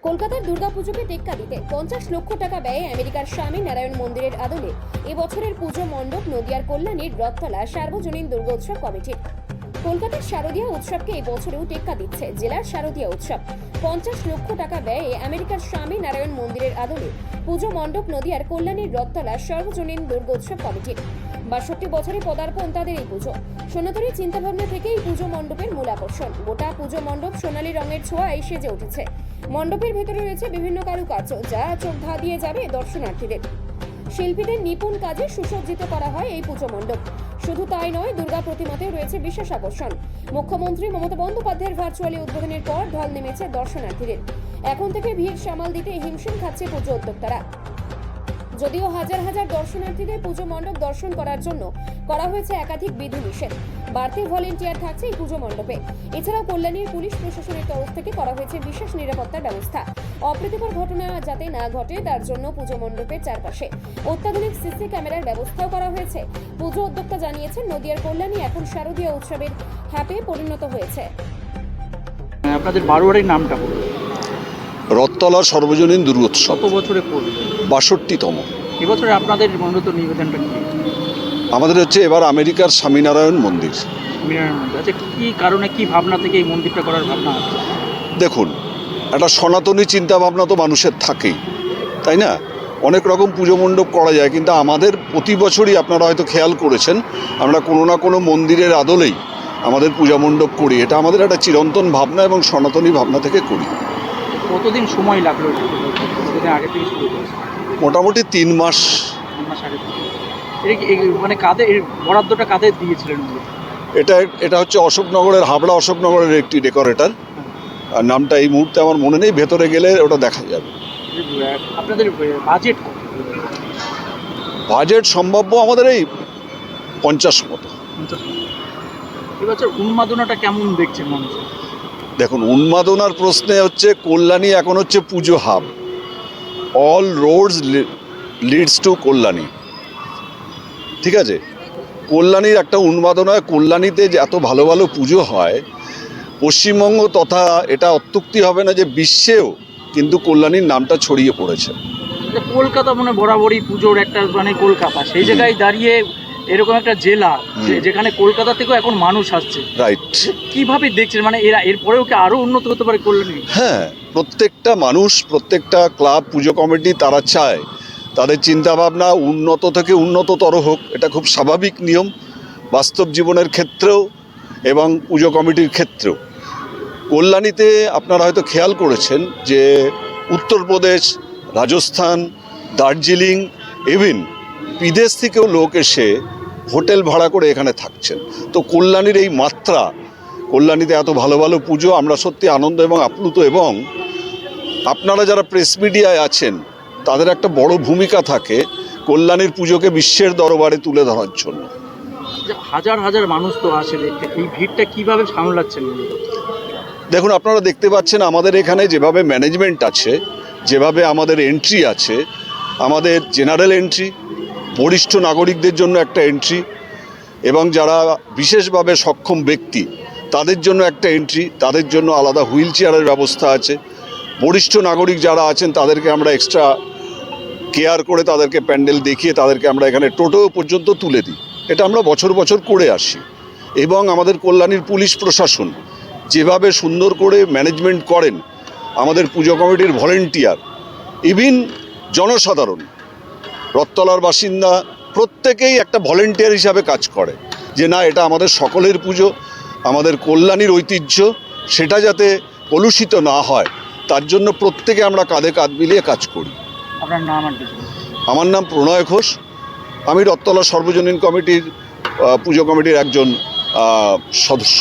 কলকাতার দুর্গাপুজোকে টেক্কা দিতে 50 লক্ষ টাকা ব্যয়ে আমেরিকার স্বামী নারায়ণ মন্দিরের আদলে এবছরের পুজো মণ্ডপ নদিয়ার কল্যাণীর রথতলা সার্বজনীন দুর্গোৎসব কমিটি। কলকাতার শারদীয়া উৎসবকে এই বছরেও টেক্কা দিচ্ছে জেলার শারদীয়া উৎসব। 50 লক্ষ টাকা ব্যয়ে আমেরিকার স্বামী নারায়ণ মন্দিরের আদলে পুজো মণ্ডপ নদিয়ার কল্যাণীর রথতলা সার্বজনীন দুর্গোৎসব কমিটি। 62 বছরে পদার্পণ তাদের এই পুজো। সনাতনী চিন্তাভাবনা থেকে এই পুজো মণ্ডপের মূল আকর্ষণ। গোটা পুজো মণ্ডপ সোনালী রঙের ছোঁয়ায় সেজে উঠেছে। মণ্ডপের ভেতরে রয়েছে বিভিন্ন কারুকার্য, যা চোখ ধা দিয়ে যাবে দর্শনার্থীদের। শিল্পীদের নিপুণ কাজে সুসজ্জিত করা হয় এই পুজো মণ্ডপ। শুধু তাই নয়, দুর্গা প্রতিমাতেও রয়েছে বিশেষ আকর্ষণ। মুখ্যমন্ত্রী মমতা বন্দ্যোপাধ্যায়ের ভার্চুয়ালি উদ্বোধনের পর ঢল নেমেছে দর্শনার্থীদের। এখন থেকে ভিড় সামাল দিতে হিমশিম খাচ্ছে পুজো উদ্যোক্তারা। যদিও হাজার হাজার দর্শনার্থীদের পুজো মণ্ডপ দর্শন করার জন্য করা হয়েছে একাধিক বিধিনিষেধ। বাড়তি ভলেন্টিয়ার থাকছে এই পুজো মণ্ডপে। এছাড়াও কল্যাণীর পুলিশ প্রশাসনের তরফ থেকে করা হয়েছে বিশেষ নিরাপত্তার ব্যবস্থা। অপ্রীতিকর ঘটনা যাতে না ঘটে তার জন্য পুজো মণ্ডপের চারপাশে অত্যাধুনিক সিসি ক্যামেরার ব্যবস্থাও করা হয়েছে। পুজো উদ্যোক্তা জানিয়েছেন, নদিয়ার কল্যাণী এখন শারদীয়া উৎসবের হ্যাপে পরিণত হয়েছে। আপনাদের বারোয়ারির নামটা বলুন। রথতলা সর্বজনীন দুর্গোৎসব কত বছরে পড়বে? 62তম। এবছরে আপনাদের মূলত নিবেদনটা কি? আমাদের হচ্ছে এবার আমেরিকার স্বামীনারায়ণ মন্দির। মিনারের মধ্যে আচ্ছা, কি কারণে, কি ভাবনা থেকে এই মন্দিরটা করার ভাবনা আছে? দেখুন, একটা সনাতনী চিন্তাভাবনা তো মানুষের থাকেই, তাই না? অনেক রকম পুজো মণ্ডপ করা যায়, কিন্তু আমাদের প্রতি বছরই আপনারা হয়তো খেয়াল করেছেন, আমরা কোনো না কোনো মন্দিরের আদলেই আমাদের পূজা মণ্ডপ করি। এটা আমাদের একটা চিরন্তন ভাবনা এবং সনাতনী ভাবনা থেকে করি। কতদিন সময় লাগলো কতদিন আগে থেকে শুরু করেছে? মোটামুটি 3 মাস। 3 মাস আগে থেকে। এটা কি মানে কাদের এর বরাদ্দটা কাদের দিয়েছিলেন? এটা হচ্ছে অশোকনগরের, হাবড়া অশোকনগরের একটি ডেকোরেটর। আর নামটা এই মুহূর্তে আমার মনে নেই, ভেতরে গেলে ওটা দেখা যাবে। আপনাদের বাজেট কত? বাজেট সম্ভাব্য আমাদের এই 50 মতো। এবছর উন্মাদনাটা কেমন দেখছেন মানুষ? দেখুন, উন্মাদনার প্রশ্নে হচ্ছে কল্যাণী এখন হচ্ছে পুজো hub. All Rhodes leads to Kalyani, ঠিক আছে? কল্যাণীর একটা উন্মাদনা, কল্যাণীতে যে এত ভালো ভালো পুজো হয়, পশ্চিমবঙ্গ তথা এটা অত্যুক্তি হবে না যে বিশ্বেও কিন্তু কল্যাণীর নামটা ছড়িয়ে পড়েছে। কলকাতা মানে বরাবরই পুজোর একটা মানে কলকাতা, সেই জায়গায় দাঁড়িয়ে এরকম একটা জেলা যেখানে কলকাতা থেকেও এখন মানুষ আসছে, রাইট? কিভাবে দেখছেন মানে এরপরেও কি আরো উন্নত হতে পারে কল্যাণী? হ্যাঁ, প্রত্যেকটা মানুষ, প্রত্যেকটা ক্লাব, পুজো কমিটি তারা চায় তাদের চিন্তাভাবনা উন্নত থেকে উন্নততর হোক। এটা খুব স্বাভাবিক নিয়ম বাস্তব জীবনের ক্ষেত্রেও এবং পুজো কমিটির ক্ষেত্রেও। কল্যাণীতে আপনারা হয়তো খেয়াল করেছেন যে উত্তরপ্রদেশ, রাজস্থান, দার্জিলিং, ইভিন বিদেশ থেকেও লোক এসে হোটেল ভাড়া করে এখানে থাকছেন। তো কল্যাণীর এই মাত্রা, কল্যাণীতে এত ভালো ভালো পুজো, আমরা সত্যি আনন্দ এবং আপ্লুত। এবং আপনারা যারা প্রেস মিডিয়ায় আছেন তাদের একটা বড় ভূমিকা থাকে কল্যাণীর পুজোকে বিশ্বের দরবারে তুলে ধরার জন্য। হাজার হাজার মানুষ তো আসে দেখতে, এই ভিড়টা কিভাবে সামলাচ্ছেন? দেখুন, আপনারা দেখতে পাচ্ছেন আমাদের এখানে যেভাবে ম্যানেজমেন্ট আছে, যেভাবে আমাদের এন্ট্রি আছে, আমাদের জেনারেল এন্ট্রি, বরিষ্ঠ নাগরিকদের জন্য একটা এন্ট্রি, এবং যারা বিশেষভাবে সক্ষম ব্যক্তি তাদের জন্য একটা এন্ট্রি, তাদের জন্য আলাদা হুইল চেয়ারের ব্যবস্থা আছে। বরিষ্ঠ নাগরিক যারা আছেন তাদেরকে আমরা এক্সট্রা কেয়ার করে তাদেরকে প্যান্ডেল দেখিয়ে তাদেরকে আমরা এখানে টোটো পর্যন্ত তুলে দিই। এটা আমরা বছর বছর করে আসি। এবং আমাদের কল্যাণীর পুলিশ প্রশাসন যেভাবে সুন্দর করে ম্যানেজমেন্ট করেন, আমাদের পুজো কমিটির ভলেন্টিয়ার, ইভিন জনসাধারণ, রথতলার বাসিন্দা প্রত্যেকেই একটা ভলেন্টিয়ার হিসাবে কাজ করে যে না, এটা আমাদের সকলের পুজো, আমাদের কল্যাণীর ঐতিহ্য, সেটা যাতে কলুষিত না হয় তার জন্য প্রত্যেকে আমরা কাঁধে কাঁধ মিলিয়ে কাজ করি। আপনার নাম? আমার নাম প্রণয় ঘোষ। আমি রথতলা সর্বজনীন কমিটির পুজো কমিটির একজন সদস্য।